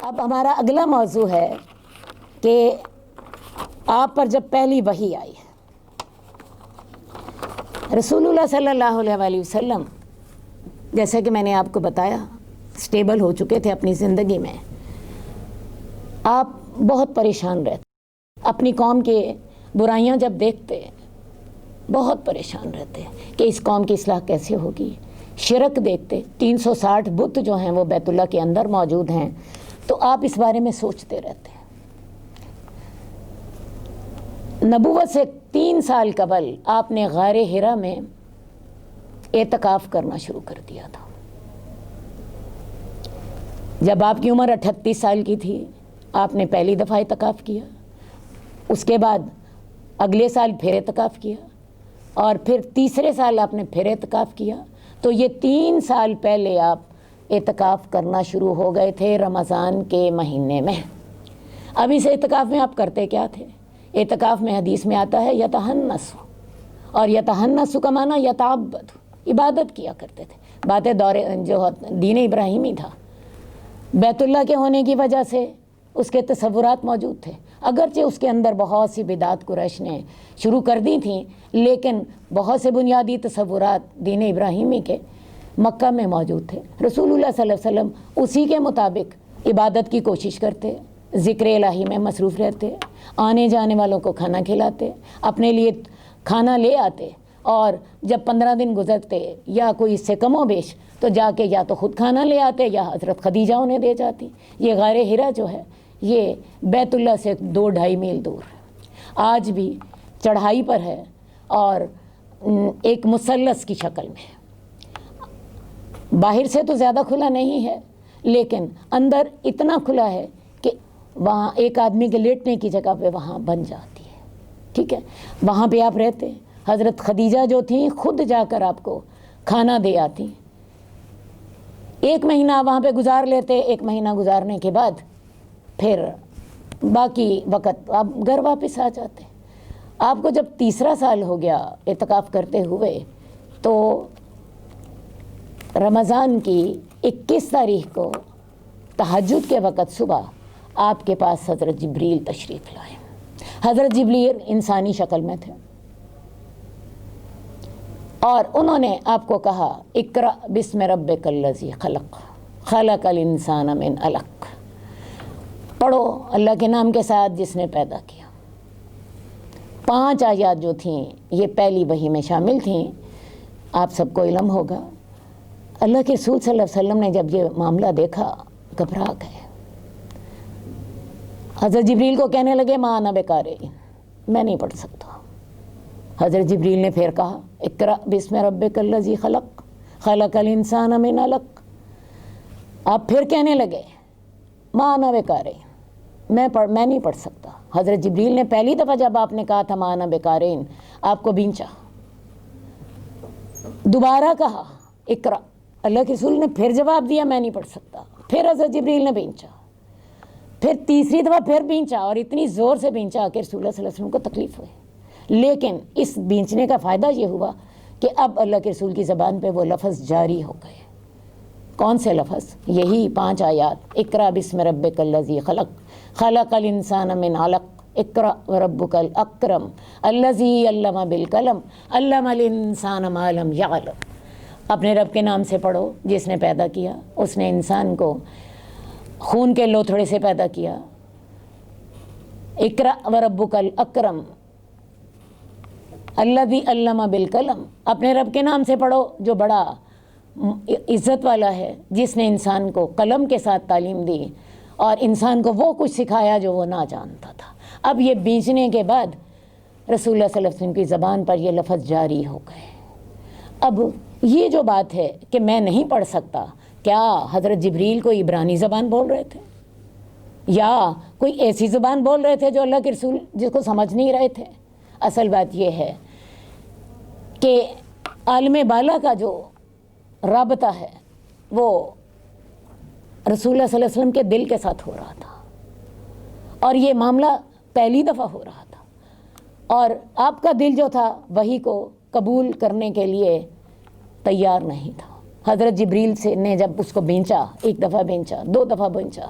اب ہمارا اگلا موضوع ہے کہ آپ پر جب پہلی وحی آئی، رسول اللہ صلی اللہ علیہ وآلہ وسلم جیسا کہ میں نے آپ کو بتایا سٹیبل ہو چکے تھے اپنی زندگی میں. آپ بہت پریشان رہتے، اپنی قوم کے برائیاں جب دیکھتے بہت پریشان رہتے کہ اس قوم کی اصلاح کیسے ہوگی. شرک دیکھتے، 360 بت جو ہیں وہ بیت اللہ کے اندر موجود ہیں، تو آپ اس بارے میں سوچتے رہتے ہیں. نبوت سے 3 سال قبل آپ نے غار حرا میں اعتکاف کرنا شروع کر دیا تھا. جب آپ کی عمر 38 سال کی تھی آپ نے پہلی دفعہ اعتکاف کیا، اس کے بعد اگلے سال پھر اعتکاف کیا، اور پھر تیسرے سال آپ نے پھر اعتکاف کیا. تو یہ 3 سال پہلے آپ اعتکاف کرنا شروع ہو گئے تھے رمضان کے مہینے میں. اب اس اعتکاف میں آپ کرتے کیا تھے؟ اعتکاف میں حدیث میں آتا ہے یتحنس، اور یتحنس کا معنی یتعبد، عبادت کیا کرتے تھے. باتیں دور جو دین ابراہیمی تھا، بیت اللہ کے ہونے کی وجہ سے اس کے تصورات موجود تھے، اگرچہ اس کے اندر بہت سی بدعات قریش نے شروع کر دی تھیں، لیکن بہت سے بنیادی تصورات دین ابراہیمی کے مکہ میں موجود تھے. رسول اللہ صلی اللہ علیہ وسلم اسی کے مطابق عبادت کی کوشش کرتے، ذکر الہی میں مصروف رہتے، آنے جانے والوں کو کھانا کھلاتے، اپنے لیے کھانا لے آتے، اور جب 15 دن گزرتے یا کوئی اس سے کم و بیش تو جا کے یا تو خود کھانا لے آتے یا حضرت خدیجہ انہیں دے جاتی. یہ غار حرا جو ہے یہ بیت اللہ سے 2-2.5 میل دور ہے، آج بھی چڑھائی پر ہے اور ایک مثلث کی شکل میں ہے. باہر سے تو زیادہ کھلا نہیں ہے، لیکن اندر اتنا کھلا ہے کہ وہاں ایک آدمی کے لیٹنے کی جگہ پہ وہاں بن جاتی ہے. ٹھیک ہے، وہاں پہ آپ رہتے. حضرت خدیجہ جو تھیں خود جا کر آپ کو کھانا دے آتی. 1 مہینہ وہاں پہ گزار لیتے، 1 مہینہ گزارنے کے بعد پھر باقی وقت آپ گھر واپس آ جاتے. آپ کو جب تیسرا سال ہو گیا اعتکاف کرتے ہوئے تو رمضان کی 21 تاریخ کو تہجد کے وقت صبح آپ کے پاس حضرت جبریل تشریف لائے. حضرت جبریل انسانی شکل میں تھے اور انہوں نے آپ کو کہا اقرأ بسم ربک الذی خلق خلق الانسان من علق، پڑھو اللہ کے نام کے ساتھ جس نے پیدا کیا. 5 آیات جو تھیں یہ پہلی وحی میں شامل تھیں. آپ سب کو علم ہوگا اللہ کے رسول صلی اللہ علیہ وسلم نے جب یہ معاملہ دیکھا گھبرا گئے. حضرت جبریل کو کہنے لگے ما انا بقارئ، میں نہیں پڑھ سکتا. حضرت جبریل نے پھر کہا اقرأ بسم ربک الذی خلق خلق الانسان من علق. آپ پھر کہنے لگے ما انا بقارئ، میں نہیں پڑھ سکتا. حضرت جبریل نے پہلی دفعہ جب آپ نے کہا تھا ما انا بقارئ آپ کو بینچا. دوبارہ کہا اقرأ، اللہ کے رسول نے پھر جواب دیا میں نہیں پڑھ سکتا. پھر حضرت جبریل نے بینچا، پھر تیسری دفعہ پھر بینچا، اور اتنی زور سے بینچا کہ رسول اللہ صلی اللہ علیہ وسلم کو تکلیف ہوئی. لیکن اس بینچنے کا فائدہ یہ ہوا کہ اب اللہ کے رسول کی زبان پہ وہ لفظ جاری ہو گئے. کون سے لفظ؟ یہی 5 آیات اقرأ بسم ربک الذی خلق خلق الانسان من علق اقرأ وربک الاکرم الذی علم بالقلم علم الانسان ما لم یعلم. اپنے رب کے نام سے پڑھو جس نے پیدا کیا، اس نے انسان کو خون کے لوتھڑے سے پیدا کیا. اقرأ وربک الاکرم الذی علم بالقلم، اپنے رب کے نام سے پڑھو جو بڑا عزت والا ہے، جس نے انسان کو قلم کے ساتھ تعلیم دی اور انسان کو وہ کچھ سکھایا جو وہ نہ جانتا تھا. اب یہ بیچنے کے بعد رسول اللہ صلی اللہ علیہ وسلم کی زبان پر یہ لفظ جاری ہو گئے. اب یہ جو بات ہے کہ میں نہیں پڑھ سکتا، کیا حضرت جبریل کو عبرانی زبان بول رہے تھے یا کوئی ایسی زبان بول رہے تھے جو اللہ کے رسول جس کو سمجھ نہیں رہے تھے؟ اصل بات یہ ہے کہ عالم بالا کا جو رابطہ ہے وہ رسول اللہ صلی اللہ علیہ وسلم کے دل کے ساتھ ہو رہا تھا، اور یہ معاملہ پہلی دفعہ ہو رہا تھا، اور آپ کا دل جو تھا وحی کو قبول کرنے کے لیے تیار نہیں تھا. حضرت جبریل سے نے جب اس کو بینچا، 1 دفعہ بینچا، 2 دفعہ بینچا،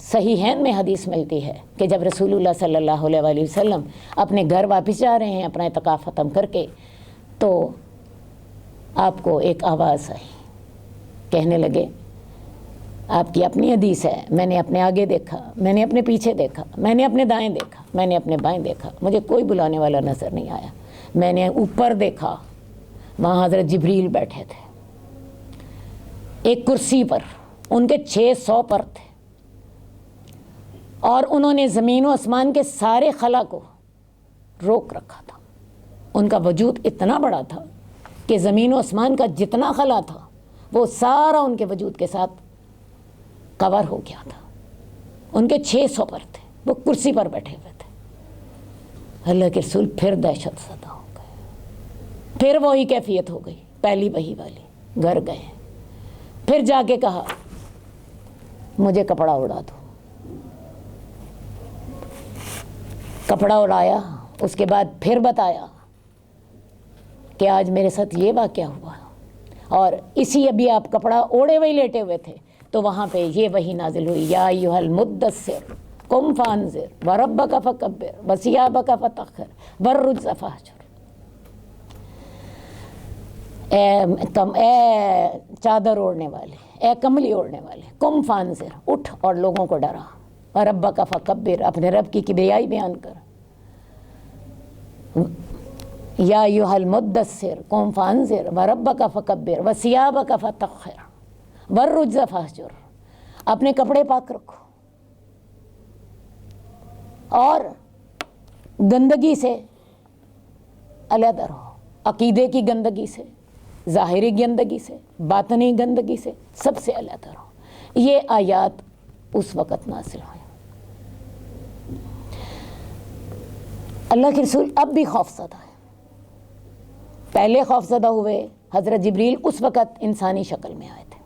صحیحین میں حدیث ملتی ہے کہ جب رسول اللہ صلی اللہ علیہ وآلہ وسلم اپنے گھر واپس جا رہے ہیں اپنا اعتکاف ختم کر کے، تو آپ کو ایک آواز آئی، کہنے لگے، آپ کی اپنی حدیث ہے، میں نے اپنے آگے دیکھا، میں نے اپنے پیچھے دیکھا، میں نے اپنے دائیں دیکھا، میں نے اپنے بائیں دیکھا، مجھے کوئی بلانے والا نظر نہیں آیا۔ میں نے اوپر دیکھا، وہاں حضرت جبریل بیٹھے تھے ایک کرسی پر، ان کے 600 پر تھے، اور انہوں نے زمین و آسمان کے سارے خلا کو روک رکھا تھا۔ ان کا وجود اتنا بڑا تھا کہ زمین و آسمان کا جتنا خلا تھا وہ سارا ان کے وجود کے ساتھ کور ہو گیا تھا۔ ان کے 600 پر تھے، وہ کرسی پر بیٹھے ہوئے تھے۔ اللہ کے رسول پھر دہشت زدہ ہو گئے، پھر وہی کیفیت ہو گئی پہلی وحی والی، گھر گئے، پھر جا کے کہا مجھے کپڑا اڑا دو۔ کپڑا اڑایا، اس کے بعد پھر بتایا کہ آج میرے ساتھ یہ واقعہ ہوا، اور اسی ابھی آپ کپڑا اوڑے ہوئے لیٹے ہوئے تھے تو وہاں پہ یہ وحی نازل ہوئی، یا ایھا المدثر قم فانذر وربک فکبر وثیابک فطہر والرجز فاہجر۔ اے چادر اوڑھنے والے، اے کملی اوڑھنے والے، قم فانذر، اٹھ اور لوگوں کو ڈرا، وربک فکبر، اپنے رب کی کبریائی بیان کر، یا ایھا المدثر قم فانذر وربک فکبر وثیابک فطہر والرجز فاہجر، اپنے کپڑے پاک رکھو اور گندگی سے علیحدہ رہو، عقیدے کی گندگی سے، ظاہری گندگی سے، باطنی گندگی سے، سب سے علیحدہ رہو۔ یہ آیات اس وقت نازل ہوئیں۔ اللہ کے رسول اب بھی خوفزدہ ہیں۔ پہلے خوفزدہ ہوئے حضرت جبریل اس وقت انسانی شکل میں آئے تھے،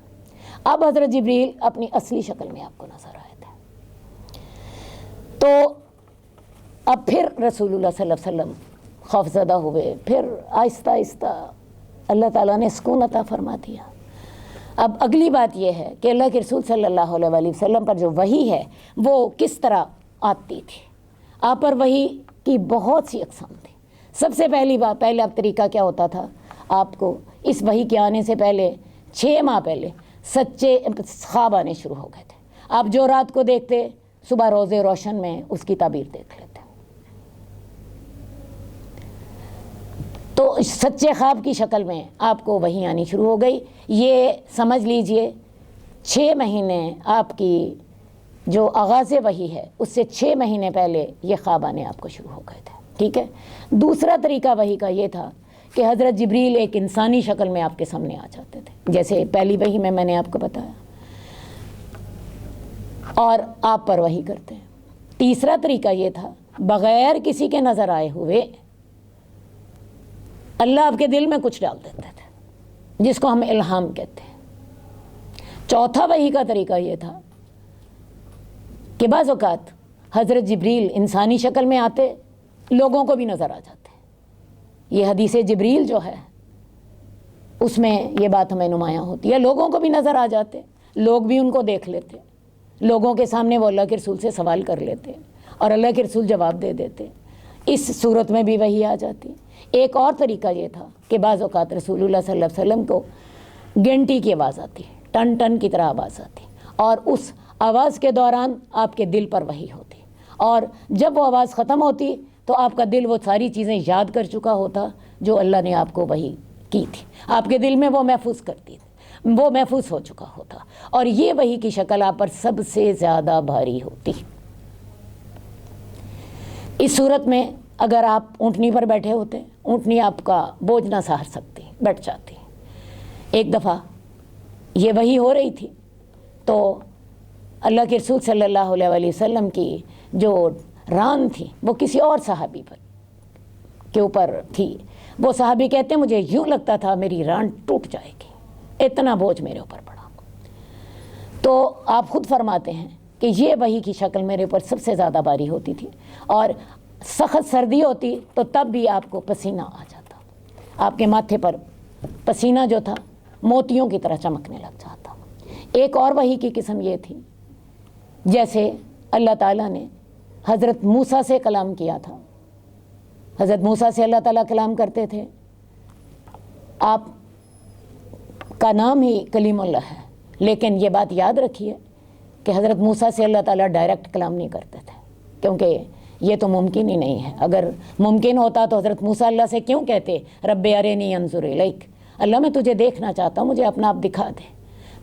اب حضرت جبریل اپنی اصلی شکل میں آپ کو نظر آئے تھے۔ تو اب پھر رسول اللہ صلی اللہ علیہ وسلم خوفزدہ ہوئے، پھر آہستہ آہستہ اللہ تعالیٰ نے سکون عطا فرما دیا۔ اب اگلی بات یہ ہے کہ اللہ کے رسول صلی اللہ علیہ وآلہ وسلم پر جو وحی ہے وہ کس طرح آتی تھی۔ آپ پر وحی کی بہت سی اقسام تھی۔ سب سے پہلی بات، پہلا طریقہ کیا ہوتا تھا، آپ کو اس وحی کے آنے سے پہلے 6 ماہ پہلے سچے خواب آنے شروع ہو گئے تھے۔ آپ جو رات کو دیکھتے صبح روزے روشن میں اس کی تعبیر دیکھ لیتے۔ تو سچے خواب کی شکل میں آپ کو وحی آنی شروع ہو گئی۔ یہ سمجھ لیجئے 6 مہینے آپ کی جو آغاز وحی ہے اس سے 6 مہینے پہلے یہ خواب آنے آپ کو شروع ہو گئے تھے، ٹھیک ہے۔ دوسرا طریقہ وحی کا یہ تھا کہ حضرت جبریل ایک انسانی شکل میں آپ کے سامنے آ جاتے تھے، جیسے پہلی وحی میں نے آپ کو بتایا، اور آپ پر وحی کرتے ہیں۔ تیسرا طریقہ یہ تھا بغیر کسی کے نظر آئے ہوئے اللہ آپ کے دل میں کچھ ڈال دیتے تھے، جس کو ہم الہام کہتے ہیں۔ چوتھا وحی کا طریقہ یہ تھا کہ بعض اوقات حضرت جبریل انسانی شکل میں آتے، لوگوں کو بھی نظر آ جاتے۔ یہ حدیث جبریل جو ہے اس میں یہ بات ہمیں نمایاں ہوتی ہے، لوگوں کو بھی نظر آ جاتے، لوگ بھی ان کو دیکھ لیتے، لوگوں کے سامنے وہ اللہ کے رسول سے سوال کر لیتے اور اللہ کے رسول جواب دے دیتے۔ اس صورت میں بھی وحی آ جاتی۔ ایک اور طریقہ یہ تھا کہ بعض اوقات رسول اللہ صلی اللہ علیہ وسلم کو گھنٹی کی آواز آتی، ٹن ٹن کی طرح آواز آتی، اور اس آواز کے دوران آپ کے دل پر وحی ہوتی، اور جب وہ آواز ختم ہوتی تو آپ کا دل وہ ساری چیزیں یاد کر چکا ہوتا جو اللہ نے آپ کو وحی کی تھی، آپ کے دل میں وہ محفوظ کرتی تھی، وہ محفوظ ہو چکا ہوتا، اور یہ وحی کی شکل آپ پر سب سے زیادہ بھاری ہوتی۔ اس صورت میں اگر آپ اونٹنی پر بیٹھے ہوتے، اونٹنی آپ کا بوجھ نہ سہار سکتی، بیٹھ جاتی۔ ایک دفعہ یہ وحی ہو رہی تھی تو اللہ کے رسول صلی اللہ علیہ وآلہ وسلم کی جو ران تھی وہ کسی اور صحابی پر کے اوپر تھی۔ وہ صحابی کہتے ہیں مجھے یوں لگتا تھا میری ران ٹوٹ جائے گی، اتنا بوجھ میرے اوپر پڑا۔ تو آپ خود فرماتے ہیں کہ یہ وحی کی شکل میرے اوپر سب سے زیادہ بھاری ہوتی تھی، اور سخت سردی ہوتی تو تب بھی آپ کو پسینہ آ جاتا، آپ کے ماتھے پر پسینہ جو تھا، موتیوں کی طرح چمکنے لگ جاتا۔ ایک اور وحی کی قسم یہ تھی کہ جب آپ کو سردی ہوتی تو آپ کے ماتھے پر پسینہ آ جاتا، آپ کے ماتھے پر پسینہ جو تھا، موتیوں کی طرح چمکنے لگ جاتا۔ ایک اور وحی کی قسم یہ تھی کہ جب آپ کو سردی ہوتی تو آپ کے ماتھے پر پسینہ آ جاتا، آپ کے ماتھے پر پسینہ جو تھا، موتیوں کی طرح چمکنے لگ جاتا۔ ایک اور وحی کی قسم یہ تھی جیسے اللہ تعالیٰ نے حضرت موسیٰ سے کلام کیا تھا. حضرت موسیٰ سے اللہ تعالیٰ کلام کرتے تھے. آپ کا نام ہی کلیم اللہ ہے، لیکن یہ بات یاد رکھیے کہ حضرت موسیٰ سے اللہ تعالیٰ ڈائریکٹ کلام نہیں کرتے تھے، کیونکہ یہ تو ممکن ہی نہیں ہے. اگر ممکن ہوتا تو حضرت موسیٰ اللہ سے کیوں کہتے رب ارنی انظر الیک، اللہ میں تجھے دیکھنا چاہتا ہوں، مجھے اپنا آپ دکھا دے.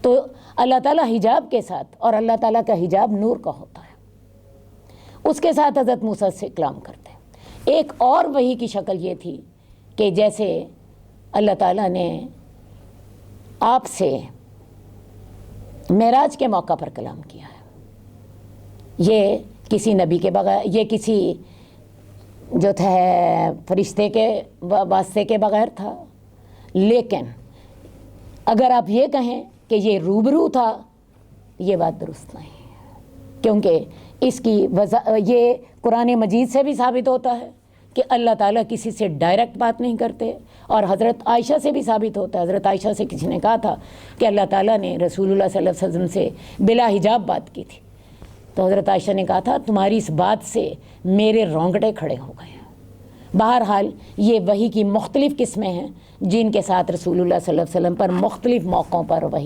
تو اللہ تعالیٰ حجاب کے ساتھ، اور اللہ تعالیٰ کا حجاب نور کا ہوتا ہے، اس کے ساتھ حضرت موسیٰ سے کلام کرتے. ایک اور وحی کی شکل یہ تھی کہ جیسے اللہ تعالیٰ نے آپ سے معراج کے موقع پر کلام کیا ہے. یہ کسی نبی کے بغیر، یہ کسی جو تھا فرشتے کے واسطے کے بغیر تھا. لیکن اگر آپ یہ کہیں کہ یہ روبرو تھا، یہ بات درست نہیں ہے، کیونکہ اس کی یہ قرآن مجید سے بھی ثابت ہوتا ہے کہ اللہ تعالیٰ کسی سے ڈائریکٹ بات نہیں کرتے، اور حضرت عائشہ سے بھی ثابت ہوتا ہے. حضرت عائشہ سے کسی نے کہا تھا کہ اللہ تعالیٰ نے رسول اللہ صلی اللہ علیہ وسلم سے بلا حجاب بات کی تھی، تو حضرت عائشہ نے کہا تھا تمہاری اس بات سے میرے رونگٹے کھڑے ہو گئے ہیں. بہرحال یہ وحی کی مختلف قسمیں ہیں جن کے ساتھ رسول اللہ صلی اللہ علیہ وسلم پر مختلف موقعوں پر وحی